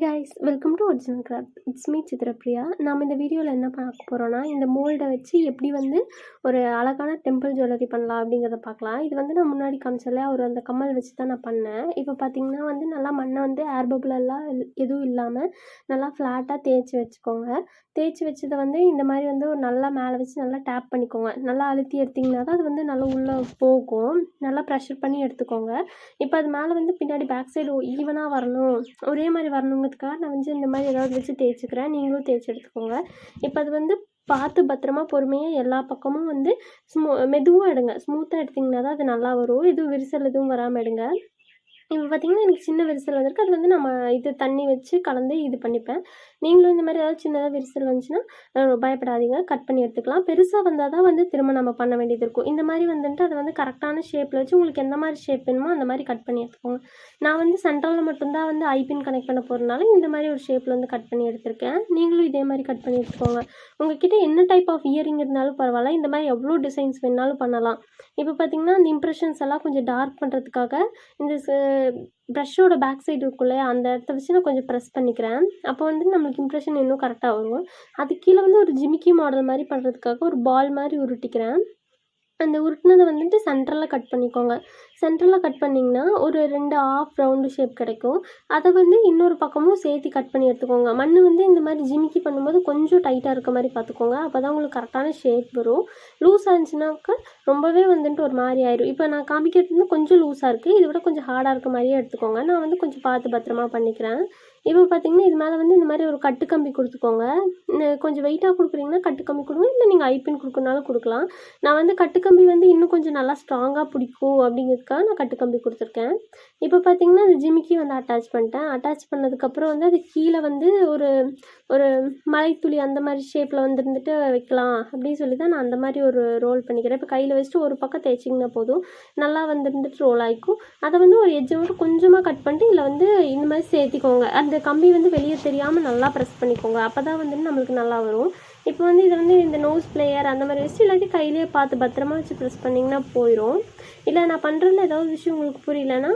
Guys, welcome to original craft. It's me Chitrapriya. நம்ம இந்த வீடியோவில் என்ன பார்க்க போகிறோன்னா, இந்த மோல்டை வச்சு எப்படி ஒரு அழகான டெம்பிள் ஜுவல்லரி பண்ணலாம் அப்படிங்கிறத பார்க்கலாம். இது நான் முன்னாடி காமிச்சல அந்த கம்மல் வச்சு தான் நான் பண்ணேன். இப்போ பார்த்தீங்கன்னா நல்லா மண்ணை ஏர் பபிள் எல்லாம் எதுவும் இல்லாமல் நல்லா ஃப்ளாட்டாக தேய்ச்சி வச்சுக்கோங்க. தேய்ச்சி வச்சதை இந்த மாதிரி ஒரு நல்லா மேலே வச்சு நல்லா டேப் பண்ணிக்கோங்க. நல்லா அழுத்தி எடுத்திங்கன்னா தான் அது நல்லா உள்ளே போகும். நல்லா ப்ரெஷர் பண்ணி எடுத்துக்கோங்க. இப்போ அது மேலே பின்னாடி பேக் சைடு ஈவனாக வரணும், ஒரே மாதிரி வரணுங்கிறதுக்காக நான் இந்த மாதிரி ஏதாவது வச்சு தேய்ச்சிக்கிறேன். நீங்களும் தேய்ச்சி எடுத்துக்கோங்க. இப்போ அது பார்த்து பத்திரமா பொறுமையாக எல்லா பக்கமும் மெதுவாக எடுங்க. ஸ்மூத்தாக எடுத்திங்கன்னா தான் அது நல்லா வரும். எதுவும் விரிசல் எதுவும் வராமல் எடுங்க. இப்போ பார்த்தீங்கன்னா எனக்கு சின்ன விரிசல் வந்திருக்கு. அது நம்ம இது தண்ணி வச்சு கலந்து இது பண்ணிப்பேன். நீங்களும் இந்த மாதிரி ஏதாவது சின்னதாக விரிசல் வந்துச்சுன்னா பயப்படாதீங்க, கட் பண்ணி எடுத்துக்கலாம். பெருசாக வந்தால் தான் திரும்ப நம்ம பண்ண வேண்டியது இருக்கும். இந்த மாதிரி அதை கரெக்டான ஷேப்பில் வச்சு உங்களுக்கு எந்த மாதிரி ஷேப் வேணுமோ அந்த மாதிரி கட் பண்ணி எடுத்துக்கோங்க. நான் சென்ட்ரலில் மட்டும்தான் ஐபின் கனெக்ட் பண்ண போகிறதுனால இந்த மாதிரி ஒரு ஷேப்பில் கட் பண்ணி எடுத்திருக்கேன். நீங்களும் இதே மாதிரி கட் பண்ணி எடுத்துக்கோங்க. உங்ககிட்ட என்ன டைப் ஆஃப் இயரிங் இருந்தாலும் பரவாயில்ல, இந்த மாதிரி எவ்வளோ டிசைன்ஸ் வேணாலும் பண்ணலாம். இப்போ பார்த்தீங்கன்னா அந்த இம்ப்ரெஷன்ஸ் எல்லாம் கொஞ்சம் டார்க் பண்ணுறதுக்காக இந்த ப்ரஷ்ஷோட பேக் சைடு இருக்கும் இல்லையா, அந்த இடத்த வச்சு நான் கொஞ்சம் ப்ரெஸ் பண்ணிக்கிறேன். அப்போ நம்மளுக்கு இம்ப்ரெஷன் இன்னும் கரெக்டாக வரும். அது கீழே ஒரு ஜிமிக்கி மாடல் மாதிரி பண்ணுறதுக்காக ஒரு பால் மாதிரி உருட்டிக்கிறேன். அந்த உருட்டினதை சென்டரில் கட் பண்ணிக்கோங்க. சென்டரில் கட் பண்ணிங்கன்னா ஒரு 2 ஆஃப் ரவுண்டு ஷேப் கிடைக்கும். அதை இன்னொரு பக்கமும் சேர்த்து கட் பண்ணி எடுத்துக்கோங்க. மண் இந்த மாதிரி ஜிமிக்கி பண்ணும்போது கொஞ்சம் டைட்டாக இருக்க மாதிரி பார்த்துக்கோங்க. அப்போ தான் உங்களுக்கு கரெக்டான ஷேப் வரும். லூஸாக இருந்துச்சுனாக்கா ரொம்பவே ஒரு மாதிரி ஆயிடும். இப்போ நான் காமிக்கிறது கொஞ்சம் லூஸாக இருக்குது. இதை விட கொஞ்சம் ஹார்டாக இருக்க மாதிரியே எடுத்துக்கோங்க. நான் கொஞ்சம் பார்த்து பத்திரமா பண்ணிக்கிறேன். இப்போ பார்த்தீங்கன்னா இது மேலே இந்த மாதிரி ஒரு கட்டு கம்பி கொடுத்துக்கோங்க. கொஞ்சம் வெயிட்டாக கொடுக்குறீங்கன்னா கட்டு கம்பி கொடுங்க, இல்லை நீங்கள் ஐபின் கொடுக்குறனாலும் கொடுக்கலாம். நான் கட்டு கம்பி இன்னும் கொஞ்சம் நல்லா ஸ்ட்ராங்காக பிடிக்கும் அப்படிங்கிறதுக்காக நான் கட்டு கம்பி கொடுத்துருக்கேன். இப்போ பார்த்தீங்கன்னா அந்த ஜிமிக்கி அட்டாச் பண்ணிட்டேன். அட்டாச் பண்ணதுக்கப்புறம் அது கீழே ஒரு ஒரு மலைத்துளி அந்த மாதிரி ஷேப்பில் வைக்கலாம் அப்படின்னு சொல்லி தான் நான் அந்த மாதிரி ஒரு ரோல் பண்ணிக்கிறேன். இப்போ கையில் வச்சுட்டு ஒரு பக்கம் தேய்ச்சிங்கன்னா போதும், நல்லா ரோல் ஆகிக்கும். அதை ஒரு எட்ஜை கொஞ்சமாக கட் பண்ணிட்டு இதில் இந்த மாதிரி சேர்த்திக்கோங்க. அந்த கம்பி வெளியே தெரியாமல் நல்லா ப்ரெஸ் பண்ணிக்கோங்க. அப்போ தான் நம்மளுக்கு நல்லா வரும். இப்போ இதை இந்த நோஸ் பிளேயர் அந்த மாதிரி வச்சு இல்லாட்டி கையிலேயே பார்த்து பத்திரமா வச்சு ப்ரெஸ் பண்ணிங்கன்னா போயிடும். இல்லை நான் பண்ணுறதுல ஏதாவது விஷயம் உங்களுக்கு புரியலன்னா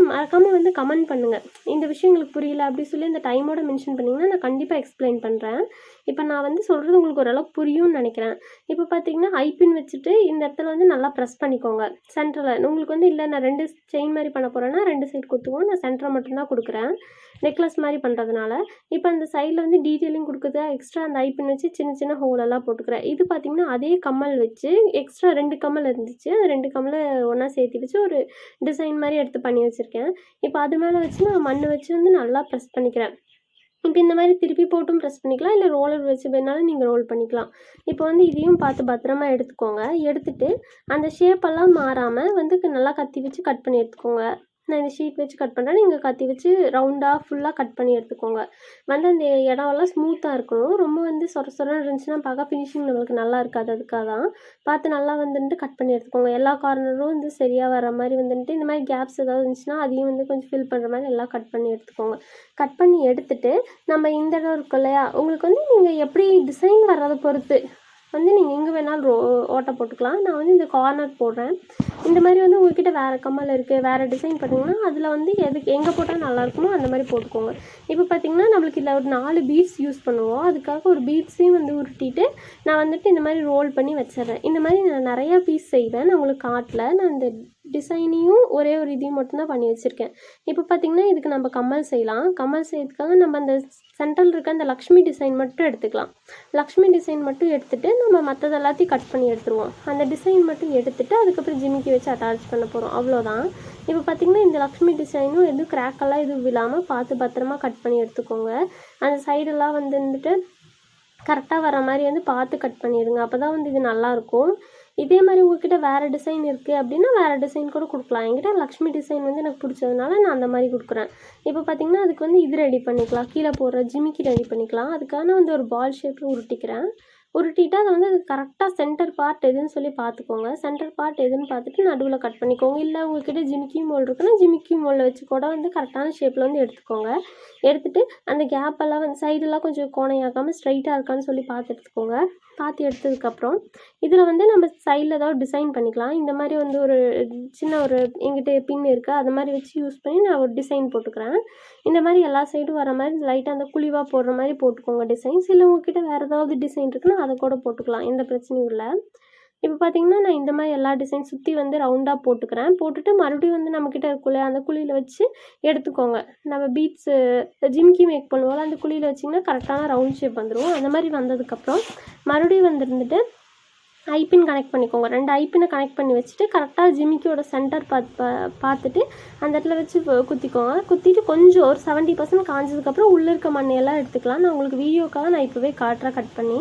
மறக்காமல் கமெண்ட் பண்ணுங்கள். இந்த விஷயம் உங்களுக்கு புரியல அப்படி சொல்லி இந்த டைமோட மென்ஷன் பண்ணிங்கன்னா நான் கண்டிப்பாக எக்ஸ்பிளைன் பண்ணுறேன். இப்போ நான் சொல்கிறது உங்களுக்கு ஓரளவுக்கு புரியும்னு நினைக்கிறேன். இப்போ பார்த்தீங்கன்னா ஐபின் வச்சுட்டு இந்த இடத்துல நல்லா ப்ரெஸ் பண்ணிக்கோங்க. சென்டரில் உங்களுக்கு இல்லை நான் 2 செயின் மாதிரி பண்ண போகிறேன்னா 2 சைடு கொடுத்துக்கோங்க. நான் சென்டரை மட்டும்தான் கொடுக்குறேன் நெக்லஸ் மாதிரி பண்ணுறதுனால. இப்போ அந்த சைடில் டீட்டெயிலிங் கொடுக்குறதா எக்ஸ்ட்ரா அந்த ஐபின் வச்சு சின்ன சின்ன ஹோலெல்லாம் போட்டுக்கிறேன். இது பார்த்திங்கன்னா அதே கம்மல் வச்சு எக்ஸ்ட்ரா 2 கம்மல் இருந்துச்சு. அந்த 2 கம்மலை ஒன்றா சேர்த்து வச்சு ஒரு டிசைன் மாதிரி எடுத்து பண்ணி வச்சுருக்கேன். இப்போ அது மேலே வச்சு நான் மண் வச்சு நல்லா ப்ரெஸ் பண்ணிக்கிறேன். இப்போ இந்த மாதிரி திருப்பி போட்டும் ப்ரெஸ் பண்ணிக்கலாம், இல்லை ரோலர் வச்சு வேணாலும் நீங்கள் ரோல் பண்ணிக்கலாம். இப்போ இதையும் பார்த்து பத்திரமா எடுத்துக்கோங்க. எடுத்துகிட்டு அந்த ஷேப்பெல்லாம் மாறாமல் நல்லா கத்தி வச்சு கட் பண்ணி எடுத்துக்கோங்க. நான் இந்த ஷீட் வச்சு கட் பண்ணுறேன், நீங்கள் கத்தி வச்சு ரவுண்டாக ஃபுல்லாக கட் பண்ணி எடுத்துக்கோங்க. அந்த இடம்லாம் ஸ்மூத்தாக இருக்கணும். ரொம்ப சொரன்னு இருந்துச்சுன்னா பார்க்க ஃபினிஷிங் நம்மளுக்கு நல்லா இருக்காது. அதுக்காக தான் பார்த்து நல்லா கட் பண்ணி எடுத்துக்கோங்க. எல்லா கார்னரும் சரியாக வர மாதிரி இந்த மாதிரி கேப்ஸ் ஏதாவது இருந்துச்சுன்னா அதையும் கொஞ்சம் ஃபில் பண்ணுற மாதிரி எல்லாம் கட் பண்ணி எடுத்துக்கோங்க. கட் பண்ணி எடுத்துகிட்டு நம்ம இந்த இடம் இருக்கும் இல்லையா, உங்களுக்கு நீங்கள் எப்படி டிசைன் வர்றதை பொறுத்து நீங்கள் எங்கே வேணாலும் ஓட்டை போட்டுக்கலாம். நான் இந்த கார்னர் போடுறேன். இந்த மாதிரி உங்கள்கிட்ட வேறு கம்மல் இருக்குது, வேறு டிசைன் பண்ணிங்கன்னா அதில் எதுக்கு எங்கே போட்டால் நல்லாயிருக்குமோ அந்த மாதிரி போட்டுக்கோங்க. இப்போ பார்த்திங்கன்னா நம்மளுக்கு இதில் ஒரு 4 பீட்ஸ் யூஸ் பண்ணுவோம். அதுக்காக ஒரு பீட்ஸையும் உருட்டிட்டு நான் இந்த மாதிரி ரோல் பண்ணி வச்சிடுறேன். இந்த மாதிரி நான் நிறையா பீஸ் செய்வேன். நான் உங்களுக்கு காட்டல. நான் இந்த டிசைனையும் ஒரே ஒரு இதையும் மட்டும்தான் பண்ணி வச்சுருக்கேன். இப்போ பார்த்திங்கன்னா இதுக்கு நம்ம கம்மல் செய்யலாம். கம்மல் செய்யறதுக்காக நம்ம அந்த சென்ட்ரல் இருக்க அந்த லக்ஷ்மி டிசைன் மட்டும் எடுத்துக்கலாம். லக்ஷ்மி டிசைன் மட்டும் எடுத்துகிட்டு நம்ம மற்றது எல்லாத்தையும் கட் பண்ணி எடுத்துருவோம். அந்த டிசைன் மட்டும் எடுத்துகிட்டு அதுக்கப்புறம் ஜிமிக்கி வச்சு அட்டாச் பண்ண போகிறோம், அவ்வளோதான். இப்போ பார்த்திங்கன்னா இந்த லக்ஷ்மி டிசைனும் எதுவும் கிராக்கெல்லாம் எதுவும் விழாமல் பார்த்து பத்திரமா கட் பண்ணி எடுத்துக்கோங்க. அந்த சைடெல்லாம் கரெக்டாக வர மாதிரி பார்த்து கட் பண்ணிடுங்க. அப்போ தான் இது நல்லாயிருக்கும். இதே மாதிரி உங்கள்கிட்ட வேறு டிசைன் இருக்குது அப்படின்னா வேறு டிசைன் கூட கொடுக்கலாம். என்கிட்ட லக்ஷ்மி டிசைன் எனக்கு பிடிச்சதுனால நான் அந்த மாதிரி கொடுக்குறேன். இப்போ பார்த்திங்கன்னா அதுக்கு இது ரெடி பண்ணிக்கலாம். கீழே போடுற ஜிமிக்கி ரெடி பண்ணிக்கலாம். அதுக்காக நான் ஒரு பால் ஷேப்பில் உருட்டிக்கிறேன். உருட்டிட்டு அதை வந்து அது கரெக்டாக சென்டர் பார்ட் எதுன்னு சொல்லி பார்த்துக்கோங்க. சென்டர் பார்ட் எதுன்னு பார்த்துட்டு நடுவில் கட் பண்ணிக்கோங்க. இல்லை உங்கள்கிட்ட ஜிமிக்கி மோல்டு இருக்குன்னா ஜிமிக்கி மோல்டில் வச்சு கூட வந்து கரெக்டான ஷேப்பில் வந்து எடுத்துக்கோங்க. எடுத்துகிட்டு அந்த கேப்பெல்லாம் வந்து சைடெல்லாம் கொஞ்சம் கோணையாக்காமல் ஸ்ட்ரைட்டாக இருக்கான்னு சொல்லி பார்த்து எடுத்துக்கோங்க. பார்த்து எடுத்ததுக்கப்புறம் இதில் வந்து நம்ம சைடில் ஏதாவது டிசைன் பண்ணிக்கலாம். இந்த மாதிரி வந்து ஒரு சின்ன ஒரு எங்கிட்ட பின் இருக்குது, அது மாதிரி வச்சு யூஸ் பண்ணி நான் ஒரு டிசைன் போட்டுக்கிறேன். இந்த மாதிரி எல்லா சைடும் வர மாதிரி லைட்டாக அந்த குழிவாக போடுற மாதிரி போட்டுக்கோங்க டிசைன்ஸ். இல்லை உங்கள்கிட்ட வேறு ஏதாவது டிசைன் இருக்குன்னா அதை கூட போட்டுக்கலாம், எந்த பிரச்சனையும் இல்லை. இப்போ பார்த்தீங்கன்னா நான் இந்த மாதிரி எல்லா டிசைன் சுற்றி வந்து ரவுண்டாக போட்டுக்கிறேன். போட்டுட்டு மறுபடியும் வந்து நம்மக்கிட்ட இருக்குள்ள அந்த குழியில் வச்சு எடுத்துக்கோங்க. நம்ம பீட்ஸு ஜிம்கி மேக் பண்ணுவோம்ல, அந்த குழியில் வச்சிங்கன்னா கரெக்டான ரவுண்ட் ஷேப் வந்துடும். அந்த மாதிரி வந்ததுக்கப்புறம் மறுபடியும் வந்துருந்துட்டு ஐப்பின் கனெக்ட் பண்ணிக்கோங்க. 2 ஐப்பினை கனெக்ட் பண்ணி வச்சுட்டு கரெக்டாக ஜிமிக்கியோட சென்டர் பார்த்துட்டு அந்த இடத்துல வச்சு குத்திக்கோங்க. குத்திட்டு கொஞ்சம் ஒரு 70% காஞ்சதுக்கப்புறம் உள்ளே இருக்க மண்ணையெல்லாம் எடுத்துக்கலாம். நான் உங்களுக்கு வீடியோக்காக நான் இப்போவே காட்டுறேன் கட் பண்ணி.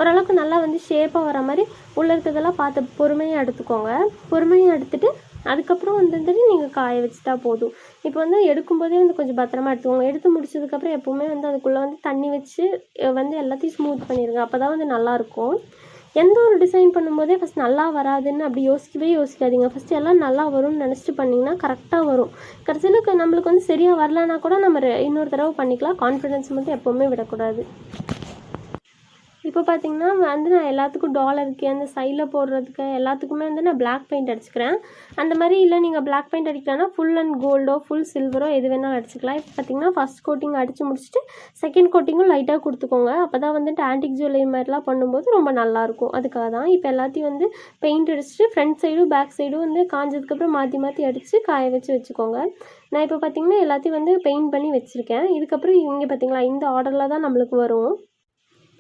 ஓரளவுக்கு நல்லா வந்து ஷேப்பாக வர மாதிரி உள்ளே இருக்கிறதெல்லாம் பார்த்து பொறுமையாக எடுத்துக்கோங்க. பொறுமையாக எடுத்துகிட்டு அதுக்கப்புறம் வந்துட்டு நீங்கள் காய வச்சுட்டா போதும். இப்போ வந்து எடுக்கும்போதே வந்து கொஞ்சம் பத்திரமா எடுத்துக்கோங்க. எடுத்து முடிச்சதுக்கப்புறம் எப்போவுமே வந்து அதுக்குள்ளே வந்து தண்ணி வச்சு வந்து எல்லாத்தையும் ஸ்மூத் பண்ணிடுங்க. அப்போ தான் வந்து நல்லாயிருக்கும். எந்த ஒரு டிசைன் பண்ணும்போதே ஃபஸ்ட் நல்லா வராதுன்னு அப்படி யோசிக்காதீங்க. ஃபஸ்ட்டு எல்லாம் நல்லா வரும்னு நினச்சிட்டு பண்ணிங்கன்னா கரெக்டாக வரும். கடைசியில் நம்மளுக்கு வந்து சரியாக வரலன்னா கூட நம்ம இன்னொரு தடவை பண்ணிக்கலாம். கான்ஃபிடென்ஸ் மட்டும் எப்போவுமே விடக்கூடாது. இப்போ பார்த்தீங்கன்னா வந்து நான் எல்லாத்துக்கும் டாலருக்கு அந்த சைடில் போடுறதுக்கு எல்லாத்துக்குமே வந்து நான் பிளாக் பெயிண்ட் அடிச்சுக்கிறேன். அந்த மாதிரி இல்லை நீங்கள் பிளாக் பெயிண்ட் அடிக்கலாம்னா ஃபுல் அண்ட் கோல்டோ ஃபுல் சில்வரோ எது வேணாலும் அடிச்சுக்கலாம். இப்போ பார்த்தீங்கன்னா ஃபஸ்ட் கோட்டிங் அடித்து முடிச்சுட்டு செகண்ட் கோட்டிங்கும் லைட்டாக கொடுத்துக்கோங்க. அப்போ தான் வந்துட்டு ஆன்டிக் ஜுவல்லரி மாதிரிலாம் பண்ணும்போது ரொம்ப நல்லாயிருக்கும். அதுக்காக தான் இப்போ எல்லாத்தையும் வந்து பெயிண்ட் அடிச்சுட்டு ஃப்ரண்ட் சைடும் பேக் சைடும் வந்து காஞ்சதுக்கப்புறம் மாற்றி அடித்து காய வச்சுக்கோங்க. நான் இப்போ பார்த்தீங்கன்னா எல்லாத்தையும் வந்து பெயிண்ட் பண்ணி வச்சுருக்கேன். இதுக்கப்புறம் இங்கே பார்த்தீங்களா இந்த ஆர்டரில் தான் நம்மளுக்கு வரும்.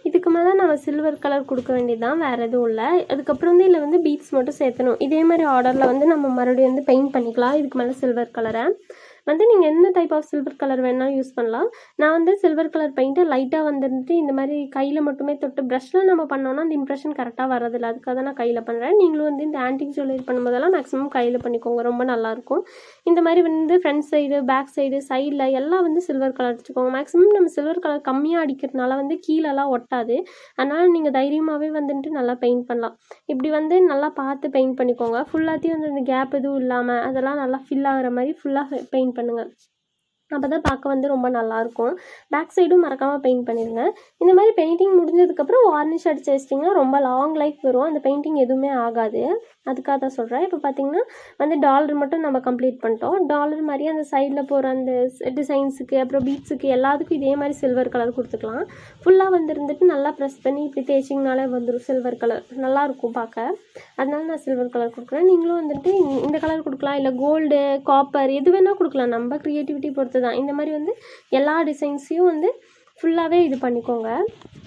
இதுக்கு மேலே நம்ம சில்வர் கலர் கொடுக்க வேண்டியது தான், வேறு எதுவும் இல்லை. அதுக்கப்புறம் வந்து இதில் வந்து பீட்ஸ் மட்டும் சேர்த்தணும். இதே மாதிரி ஆர்டரில் வந்து நம்ம மறுபடியும் வந்து பெயிண்ட் பண்ணிக்கலாம். இதுக்கு மேலே சில்வர் கலரை வந்து நீங்கள் என்ன டைப் ஆஃப் சில்வர் கலர் வேணாலும் யூஸ் பண்ணலாம். நான் வந்து சில்வர் கலர் பெயிண்ட்டை லைட்டாக வந்துட்டு இந்த மாதிரி கையில் மட்டுமே தொட்டு ப்ரஷ்ஷில் நம்ம பண்ணோன்னா அந்த இம்ப்ரெஷன் கரெக்டாக வரதில்லை. அதுக்காக தான் நான் கையில் பண்ணுறேன். நீங்களும் வந்து இந்த ஆன்டிக் ஜுவல்லரி பண்ணும்போதெல்லாம் மேக்ஸிமம் கையில் பண்ணிக்கோங்க, ரொம்ப நல்லாயிருக்கும். இந்த மாதிரி வந்து ஃப்ரண்ட் சைடு பேக் சைடு சைடில் எல்லாம் வந்து சில்வர் கலர் அடிச்சுக்கோங்க. மேக்ஸிமம் நம்ம சில்வர் கலர் கம்மியாக அடிக்கிறதுனால வந்து கீழெல்லாம் ஒட்டாது. அதனால் நீங்கள் தைரியமாகவே வந்துட்டு நல்லா பெயிண்ட் பண்ணலாம். இப்படி வந்து நல்லா பார்த்து பெயிண்ட் பண்ணிக்கோங்க. ஃபுல்லாத்தையும் வந்து அந்த கேப் எதுவும் இல்லாமல் அதெல்லாம் நல்லா ஃபில் ஆகிற மாதிரி ஃபுல்லாக பெயிண்ட் பண்ணுங்கள். அப்போ தான் பார்க்க வந்து ரொம்ப நல்லாயிருக்கும். பேக் சைடும் மறக்காமல் பெயிண்ட் பண்ணிடுங்க. இந்த மாதிரி பெயிண்டிங் முடிஞ்சதுக்கப்புறம் வார்னிஷ் அடிச்சு வச்சிட்டிங்கன்னா ரொம்ப லாங் லைஃப் வரும். அந்த பெயிண்டிங் எதுவுமே ஆகாது. அதுக்காக தான் சொல்கிறேன். இப்போ பார்த்திங்கன்னா வந்து டாலர் மட்டும் நம்ம கம்ப்ளீட் பண்ணிட்டோம். டாலர் மாதிரி அந்த சைடில் போகிற அந்த டிசைன்ஸுக்கு அப்புறம் பீட்ஸுக்கு எல்லாத்துக்கும் இதே மாதிரி சில்வர் கலர் கொடுத்துக்கலாம். ஃபுல்லாக வந்துருந்துட்டு நல்லா ப்ரெஸ் பண்ணி இப்படி தேய்ச்சிங்கனாலே வந்துடும் சில்வர் கலர். நல்லாயிருக்கும் பார்க்க. அதனால நான் சில்வர் கலர் கொடுக்குறேன். நீங்களும் வந்துட்டு இந்த கலர் கொடுக்கலாம், இல்லை கோல்டு காப்பர் எது வேணால் கொடுக்கலாம். நம்ம க்ரியேட்டிவிட்டி பொறுத்து தான். இந்த மாதிரி வந்து எல்லா டிசைன்ஸையும் வந்து ஃபுல்லாகவே இது பண்ணிக்கோங்க.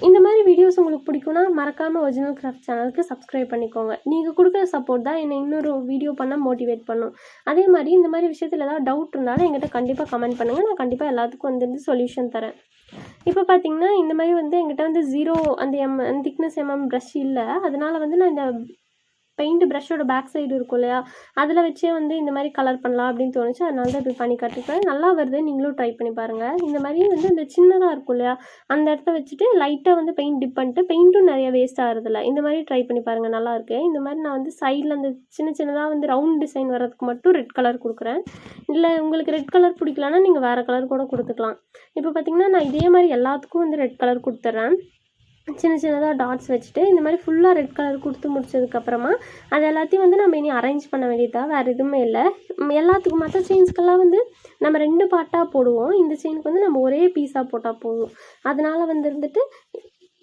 இந்த மாதிரி வீடியோஸ் உங்களுக்கு பிடிக்கும்னா மறக்காமல் ஒரிஜினல் கிராஃப்ட் சேனலுக்கு சப்ஸ்கிரைப் பண்ணிக்கோங்க. நீங்கள் கொடுக்குற சப்போர்ட் தான் என்னை இன்னொரு வீடியோ பண்ண மோட்டிவேட் பண்ணும். அதே மாதிரி இந்த மாதிரி விஷயத்தில் ஏதாவது டவுட் இருந்தாலும் என்கிட்ட கண்டிப்பாக கமெண்ட் பண்ணுங்கள். நான் கண்டிப்பாக எல்லாத்துக்கும் வந்து சொல்யூஷன் தரேன். இப்போ பார்த்தீங்கன்னா இந்த மாதிரி வந்து என்கிட்ட வந்து 0 அந்த திக்னஸ் ப்ரஷ் இல்லை. அதனால் வந்து நான் இந்த பெயிண்ட் ப்ரஷ்ஷோட பேக் சைடு இருக்கும் இல்லையா, அதில் வச்சே வந்து இந்த மாதிரி கலர் பண்ணலாம் அப்படின்னு தோணுச்சு. அதனால தான் இப்படி பண்ணி காட்டிருக்கேன். நல்லா வருது, நீங்களும் ட்ரை பண்ணி பாருங்கள். இந்த மாதிரி வந்து இந்த சின்னதாக இருக்கும் இல்லையா, அந்த இடத்த வச்சுட்டு லைட்டாக வந்து பெயிண்ட் டிப் பண்ணிட்டு பெயிண்ட்டும் நிறைய வேஸ்ட் ஆகிறதில்ல. இந்த மாதிரி ட்ரை பண்ணி பாருங்கள், நல்லாயிருக்கு. இந்த மாதிரி நான் வந்து சைடில் அந்த சின்னதாக வந்து ரவுண்ட் டிசைன் வர்றதுக்கு மட்டும் ரெட் கலர் கொடுக்குறேன். இல்லை உங்களுக்கு ரெட் கலர் பிடிக்கலன்னா நீங்கள் வேறு கலர் கூட கொடுத்துக்கலாம். இப்போ பார்த்திங்கன்னா நான் இதே மாதிரி எல்லாத்துக்கும் வந்து ரெட் கலர் கொடுத்துட்றேன். சின்னதாக டாட்ஸ் வச்சுட்டு இந்த மாதிரி ஃபுல்லாக ரெட் கலர் கொடுத்து முடிச்சதுக்கப்புறமா அது எல்லாத்தையும் வந்து நம்ம இனி அரேஞ்ச் பண்ண வேண்டியதா, வேறு எதுவுமே இல்லை. எல்லாத்துக்கும் மற்ற செயின்ஸ்க்கெல்லாம் வந்து நம்ம 2 பார்ட்டாக போடுவோம். இந்த செயினுக்கு வந்து நம்ம ஒரே பீஸாக போட்டால் போதும். அதனால் வந்துட்டு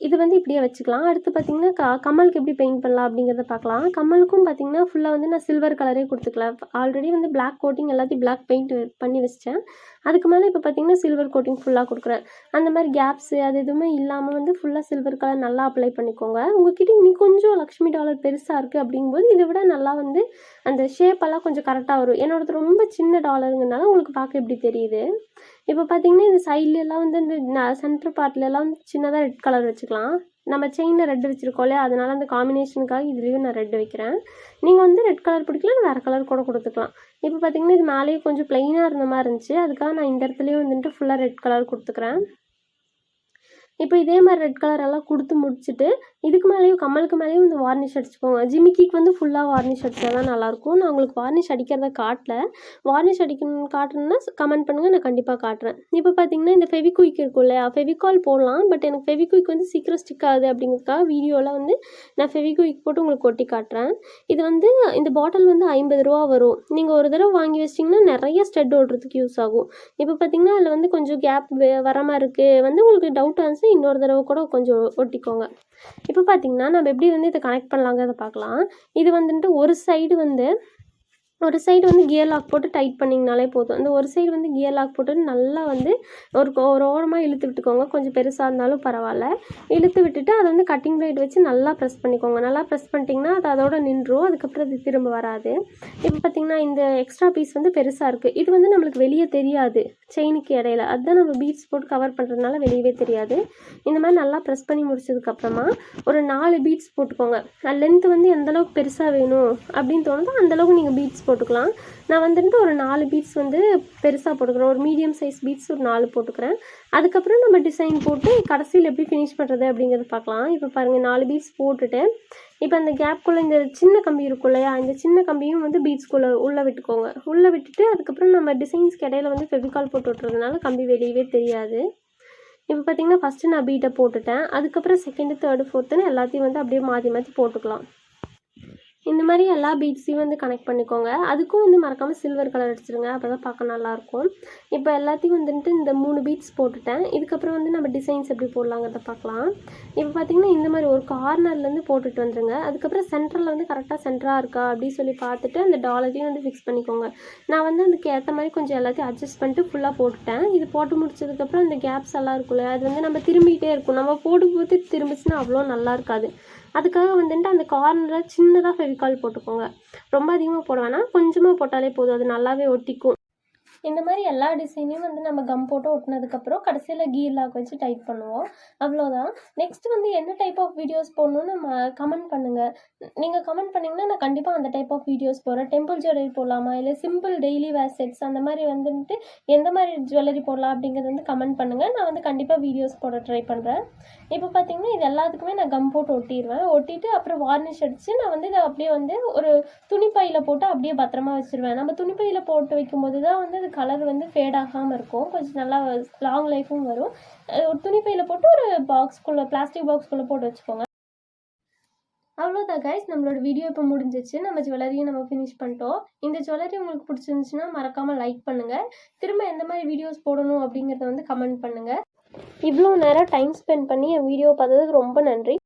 இது வந்து இப்படியே வச்சுக்கலாம். அடுத்து பார்த்திங்கன்னா கம்மலுக்கு எப்படி பெயிண்ட் பண்ணலாம் அப்படிங்கிறத பார்க்கலாம். கம்மலுக்கும் பார்த்திங்கன்னா ஃபுல்லாக வந்து நான் சில்வர் கலரே கொடுத்துக்கலாம். ஆல்ரெடி வந்து பிளாக் கோட்டிங் எல்லாத்தையும் பிளாக் பெயிண்ட் பண்ணி வச்சிட்டேன். அதுக்கு மேலே இப்போ பார்த்திங்கன்னா சில்வர் கோட்டிங் ஃபுல்லாக கொடுக்குறேன். அந்த மாதிரி கேப்ஸு அது எதுவுமே இல்லாமல் வந்து ஃபுல்லாக சில்வர் கலர் நல்லா அப்ளை பண்ணிக்கோங்க. உங்கள்கிட்ட இன்னும் கொஞ்சம் லக்ஷ்மி டாலர் பெருசாக இருக்குது அப்படிங்கும்போது இதை விட நல்லா வந்து அந்த ஷேப்பெல்லாம் கொஞ்சம் கரெக்டாக வரும். என்னோடது ரொம்ப சின்ன டாலருங்கிறனால உங்களுக்கு பார்க்க எப்படி தெரியுது. இப்போ பார்த்திங்கன்னா இந்த சைட்லலாம் வந்து இந்த சென்டர் பார்ட்லலாம் சின்னதாக ரெட் கலர் வச்சுக்கலாம். நம்ம செயினில் ரெட் வச்சுருக்கோம் இல்லையா, அதனால் அந்த காம்பினேஷனுக்காக இதுலேயும் நான் ரெட் வைக்கிறேன். நீங்கள் வந்து ரெட் கலர் பிடிக்கல வேறு கலர் கூட கொடுத்துக்கலாம். இப்போ பார்த்திங்கன்னா இது மேலேயே கொஞ்சம் ப்ளைனாக இருந்த மாதிரி இருந்துச்சு. அதுக்காக நான் இந்த இடத்துலையும் வந்துட்டு ஃபுல்லாக ரெட் கலர் கொடுத்துக்கிறேன். இப்போ இதே மாதிரி ரெட் கலர் எல்லாம் கொடுத்து முடிச்சுட்டு இதுக்கு மேலேயும் கம்மலுக்கு மேலேயும் இந்த வார்னிஷ் அடிச்சுக்கோங்க. ஜிமிக்கிக்கு வந்து ஃபுல்லாக வார்னிஷ் அடித்தா தான் நல்லாயிருக்கும். நான் உங்களுக்கு வார்னிஷ் அடிக்கிறத காட்டல. வார்னிஷ் அடிக்கணும்னு காட்டணுன்னா கமெண்ட் பண்ணுங்கள், நான் கண்டிப்பாக காட்டுறேன். இப்போ பார்த்தீங்கன்னா இந்த ஃபெவிக்விக் இருக்கும் இல்லையா, ஃபெவிகால் போடலாம். பட் எனக்கு ஃபெவிக்விக் வந்து சீக்கிரம் ஸ்டிக் ஆகுது அப்படிங்கிறதுக்காக வீடியோவில் வந்து நான் ஃபெவிக்விக் போட்டு உங்களுக்கு ஒட்டி காட்டுறேன். இது வந்து இந்த பாட்டில் வந்து 50 ரூபா வரும். நீங்கள் ஒரு தடவை வாங்கி வச்சிட்டிங்கன்னா நிறைய ஸ்டெட் ஓடுறதுக்கு யூஸ் ஆகும். இப்போ பார்த்தீங்கன்னா அதில் வந்து கொஞ்சம் கேப் வர மாதிரி இருக்குது. வந்து உங்களுக்கு டவுட் ஆனிச்சுன்னா இன்னொரு தடவை கூட கொஞ்சம் ஒட்டிக்கோங்க. இப்போ பார்த்தீங்கன்னா நம்ம எப்படி வந்து இதை கனெக்ட் பண்ணலாங்கிறத பார்க்கலாம். இது வந்துட்டு ஒரு சைடு வந்து கியர் லாக் போட்டு டைட் பண்ணிங்கனாலே போதும். இந்த ஒரு சைடு வந்து கியர் லாக் போட்டு நல்லா வந்து ஒரு ஓரமாக இழுத்து விட்டுக்கோங்க. கொஞ்சம் பெருசாக இருந்தாலும் பரவாயில்ல. இழுத்து விட்டுட்டு அதை வந்து கட்டிங் பிளேட் வச்சு நல்லா ப்ரெஸ் பண்ணிக்கோங்க. நல்லா ப்ரெஸ் பண்ணிட்டிங்கன்னா அது அதோட நின்றும். அதுக்கப்புறம் அது திரும்ப வராது. இப்போ பார்த்திங்கன்னா இந்த எக்ஸ்ட்ரா பீஸ் வந்து பெருசாக இருக்குது. இது வந்து நம்மளுக்கு வெளியே தெரியாது செயினுக்கு இடையில. அதுதான் நம்ம பீட்ஸ் போட்டு கவர் பண்ணுறதுனால வெளியவே தெரியாது. இந்த மாதிரி நல்லா ப்ரெஸ் பண்ணி முடிச்சதுக்கப்புறமா ஒரு 4 பீட்ஸ் போட்டுக்கோங்க. லென்த்து வந்து எந்தளவுக்கு பெருசாக வேணும் அப்படின்னு தோணுதோ அந்தளவுக்கு நீங்கள் பீட்ஸ் போட்டுக்கலாம். நான் வந்துட்டு ஒரு 4 பீட்ஸ் வந்து பெருசாக போட்டுக்கிறேன். ஒரு மீடியம் சைஸ் பீட்ஸ் ஒரு 4 போட்டுக்கிறேன். அதுக்கப்புறம் நம்ம டிசைன் போட்டு கடைசியில் எப்படி ஃபினிஷ் பண்ணுறது அப்படிங்கிறது பார்க்கலாம். இப்போ பாருங்கள் 4 பீட்ஸ் போட்டுட்டு இப்போ அந்த கேப்குள்ளே இந்த சின்ன கம்பி இருக்கும் இல்லையா, இந்த சின்ன கம்பியும் வந்து பீட்ஸ்குள்ளே உள்ளே விட்டுக்கோங்க. உள்ளே விட்டுட்டு அதுக்கப்புறம் நம்ம டிசைன்ஸ்க்கு இடையில வந்து ஃபெவிகால் போட்டு விட்டுறதுனால கம்பி வெளியவே தெரியாது. இப்போ பார்த்தீங்கன்னா ஃபஸ்ட்டு நான் பீட்டை போட்டுட்டேன். அதுக்கப்புறம் செகண்டு, தேர்டு, ஃபோர்த்துன்னு எல்லாத்தையும் வந்து அப்படியே மாற்றி மாற்றி போட்டுக்கலாம். இந்த மாதிரி எல்லா பீட்ஸையும் வந்து கனெக்ட் பண்ணிக்கோங்க. அதுக்கும் வந்து மறக்காமல் சில்வர் கலர் அடிச்சிருங்க, அப்போ தான் பார்க்க நல்லாயிருக்கும். இப்போ எல்லாத்தையும் வந்துட்டு இந்த 3 பீட்ஸ் போட்டுட்டேன். இதுக்கப்புறம் வந்து நம்ம டிசைன்ஸ் எப்படி போடலாங்கிறத பார்க்கலாம். இப்போ பார்த்திங்கன்னா இந்த மாதிரி ஒரு கார்னர்லேருந்து போட்டுட்டு வந்துடுங்க. அதுக்கப்புறம் சென்டரில் வந்து கரெக்டாக சென்டராக இருக்கா அப்படின்னு சொல்லி பார்த்துட்டு அந்த டாலரையும் வந்து ஃபிக்ஸ் பண்ணிக்கோங்க. நான் வந்து அதுக்கு ஏற்ற மாதிரி கொஞ்சம் எல்லாத்தையும் அட்ஜஸ்ட் பண்ணிட்டு ஃபுல்லாக போட்டுட்டேன். இது போட்டு முடிச்சதுக்கப்புறம் இந்த கேப்ஸ் எல்லாம் இருக்குல்ல, அது வந்து நம்ம திரும்பிக்கிட்டே இருக்கும். நம்ம போடும்போது திரும்பிச்சுன்னா அவ்வளோ நல்லா இருக்காது. அதுக்காக வந்துட்டு அந்த கார்னரில் சின்னதாக ஃபெவிகால் போட்டுக்கோங்க. ரொம்ப அதிகமாக போட வேணாம், கொஞ்சமாக போட்டாலே போதும். அது நல்லாவே ஒட்டிக்கும். இந்த மாதிரி எல்லா டிசைனையும் வந்து நம்ம கம் போட்டு ஒட்டினதுக்கப்புறம் கடைசியில் கீர் லாக் வச்சு டைட் பண்ணுவோம். அவ்வளோதான். நெக்ஸ்ட் வந்து என்ன டைப் ஆஃப் வீடியோஸ் போடணும்னு நம்ம கமெண்ட் பண்ணுங்கள். நீங்கள் கமெண்ட் பண்ணிங்கன்னா நான் கண்டிப்பாக அந்த டைப் ஆஃப் வீடியோஸ் போடுறேன். டெம்பிள் ஜுவல்லரி போடலாமா, இல்லை சிம்பிள் டெய்லி வேர் செட்ஸ் அந்த மாதிரி வந்துட்டு எந்த மாதிரி ஜுவல்லரி போடலாம் அப்படிங்கிறது வந்து கமெண்ட் பண்ணுங்கள். நான் வந்து கண்டிப்பாக வீடியோஸ் போட ட்ரை பண்ணுறேன். இப்போ பார்த்தீங்கன்னா இது எல்லாத்துக்குமே நான் கம் போட்டு ஒட்டிடுவேன். ஒட்டிட்டு அப்புறம் வார்னிஷ் அடித்து நான் வந்து இதை அப்படியே வந்து ஒரு துணிப்பையில் போட்டு அப்படியே பத்திரமா வச்சுருவேன். நம்ம துணிப்பையில் போட்டு வைக்கும்போது தான் வந்து அது கலர் வந்து ஃபேட் ஆகாமல் இருக்கும். கொஞ்சம் நல்லா லாங் லைஃபும் வரும். ஒரு துணிப்பையில் போட்டு ஒரு பாக்ஸ்குள்ளே, பிளாஸ்டிக் பாக்ஸ்குள்ளே போட்டு வச்சுக்கோங்க. அவ்வளோதான் கைஸ், நம்மளோட வீடியோ இப்போ முடிஞ்சிச்சு. நம்ம ஜுவல்லரியை நம்ம ஃபினிஷ் பண்ணிட்டோம். இந்த ஜுவல்லரி உங்களுக்கு பிடிச்சிருந்துச்சுன்னா மறக்காமல் லைக் பண்ணுங்கள். திரும்ப எந்த மாதிரி வீடியோஸ் போடணும் அப்படிங்கிறத வந்து கமெண்ட் பண்ணுங்கள். இவ்வளோ நேரம் டைம் ஸ்பெண்ட் பண்ணி என் வீடியோ பார்த்ததுக்கு ரொம்ப நன்றி.